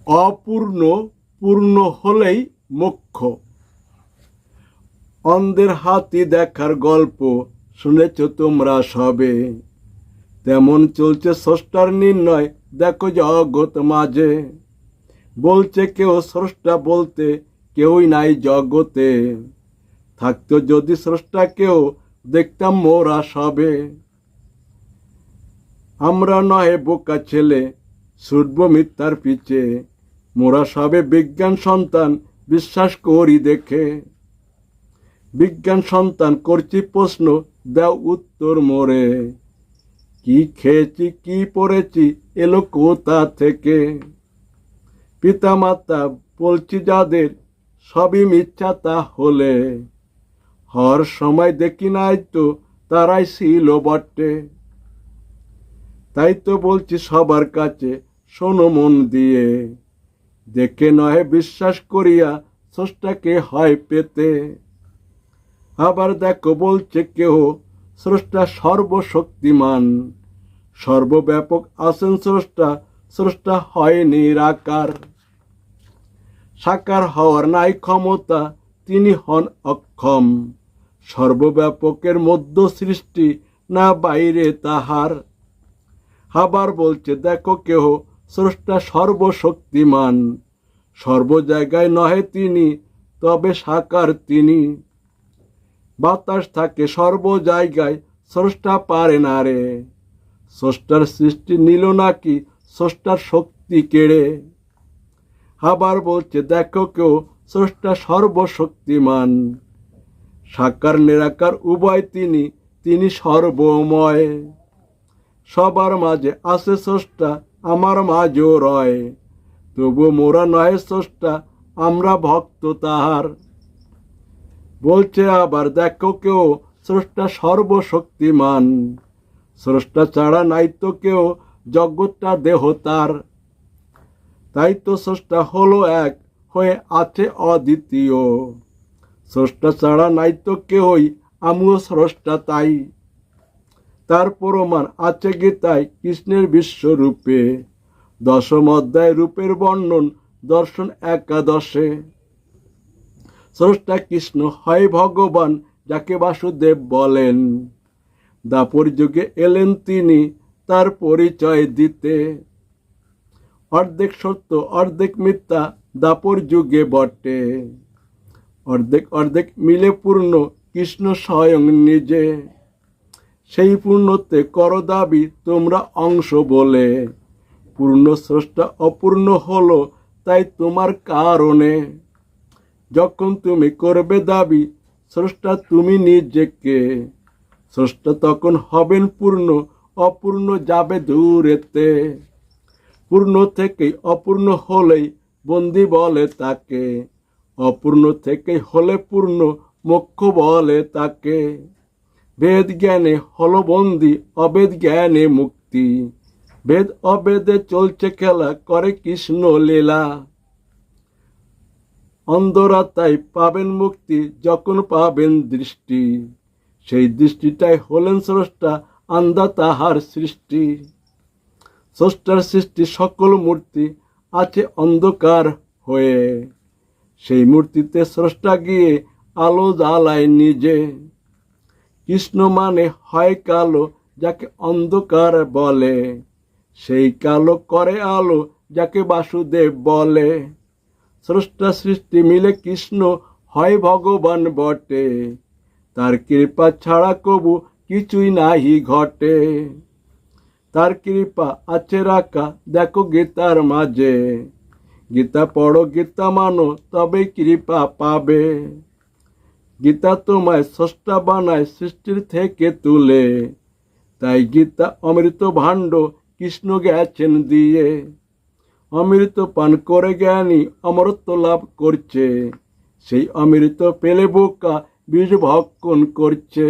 অপূর্ণ পূর্ণ হলেই মোক্ষ। অন্ধের হাতি দেখার গল্প শুনেছ তোমরা সবে, তেমন চলছে স্রষ্টার নির্ণয় দেখো জগৎ মাঝে। বলছে কেউ স্রষ্টা বলতে কেউই নাই জগতে, থাকতো যদি স্রষ্টা কেউ দেখতাম মোরা সবে। আমরা নহে বোকা ছেলে ছুটব মিথ্যার পিছে, মোরা সবে বিজ্ঞান সন্তান বিশ্বাস করি দেখে। বিজ্ঞান সন্তান করছি প্রশ্ন দাও উত্তর মোরে, কি খেয়েছি কি পড়েছি এলো কোথা থেকে। পিতা মাতা বলছি যাদের সবই মিথ্যা তাহলে, হর সময় দেখি নাই তো তারাই ছিল বটে। তাই তো বলছি সবার কাছে শোনো মন দিয়ে, দেখে নহে বিশ্বাস করিয়া স্রষ্টাকে হয় পেতে। আবার দেখো বলছে কেহ স্রষ্টা সর্বশক্তিমান, সর্বব্যাপক আছেন স্রষ্টা, স্রষ্টা হয় নিরাকার। সাকার হওয়ার নাই ক্ষমতা তিনি হন অক্ষম, সর্বব্যাপকের মধ্য সৃষ্টি না বাইরে তাহার। আবার বলছে দেখো কেহ স্রষ্টা সর্বশক্তিমান, সর্ব জায়গায় নহে তিনি তবে সাকার তিনি। বাতাস থাকে সর্ব জায়গায় স্রষ্টা পারে না রে, স্রষ্টার সৃষ্টি নিল নাকি স্রষ্টার শক্তি কেড়ে। আবার বলছে দেখো কেউ স্রষ্টা সর্বশক্তিমান, সাকার নিরাকার উভয় তিনি, তিনি সর্বময়। সবার মাঝে আছে স্রষ্টা আমার মাঝেও রয়, তবু মোরা নয় স্রষ্টা আমরা ভক্ত তাহার। বলছে আবার দেখো কেউ স্রষ্টা সর্বশক্তিমান, স্রষ্টা ছাড়া নাই তো কেউ জগৎটা দেহ তার। তাই তো স্রষ্টা হলো এক হয়ে আছে অদ্বিতীয়, স্রষ্টা ছাড়া নাই তো কেউই আমিও স্রষ্টা তাই। তার প্রমাণ আছে গীতায় কৃষ্ণের বিশ্বরূপে, দশম অধ্যায় রূপের বর্ণন দর্শন একাদশে। স্রষ্টা কৃষ্ণ হয় ভগবান যাকে বাসুদেব বলেন, দ্বাপর যুগে এলেন তিনি তার পরিচয় দিতে। অর্ধেক সত্য অর্ধেক মিথ্যা দ্বাপর যুগে বটে, অর্ধেক অর্ধেক মিলে পূর্ণ কৃষ্ণ স্বয়ং নিজে। সেই পূর্ণতে কর দাবি তোমরা অংশ বলে, পূর্ণ স্রষ্টা অপূর্ণ হলো তাই তোমার কারণে। যখন তুমি করবে দাবি স্রষ্টা তুমি নিজেকে, স্রষ্টা তখন হবেন পূর্ণ, অপূর্ণ যাবে দূরেতে। পূর্ণ থেকেই অপূর্ণ হলেই বন্দি বলে তাকে, অপূর্ণ থেকেই হলে পূর্ণ মোক্ষ বলে তাকে। বেদ জ্ঞানে হলো বন্দি, অবেদ জ্ঞানে মুক্তি, বেদ অবেদে চলছে খেলা করে কৃষ্ণ লীলা। অন্ধরা তাই পাবেন মুক্তি যখন পাবেন দৃষ্টি, সেই দৃষ্টিটাই হলেন স্রষ্টা আন্ধা তাহার সৃষ্টি। স্রষ্টার সৃষ্টি সকল মূর্তি আছে অন্ধকার হয়ে, সেই মূর্তিতে স্রষ্টা গিয়ে আলো জ্বালায় নিজে। কৃষ্ণ মানে হয় কালো যাকে অন্ধকার বলে, সেই কালো করে আলো যাকে বাসুদেব বলে। স্রষ্টা সৃষ্টি মিলে কৃষ্ণ হয় ভগবান বটে, তার কৃপা ছাড়া কবু কিছুই নাহি ঘটে। তার কৃপা আছে রাখা দেখো গীতার মাঝে, গীতা পড়ো গীতা মানো তবে কৃপা পাবে। গীতা তোমায় স্রষ্টা বানায় সৃষ্টির থেকে তুলে, তাই গীতা অমৃত ভাণ্ড কৃষ্ণ গেছেন দিয়ে। অমৃত পান করে জ্ঞানী অমরত্ব লাভ করছে, সেই অমৃত পেলে বোকা বীজ ভক্ষণ করছে।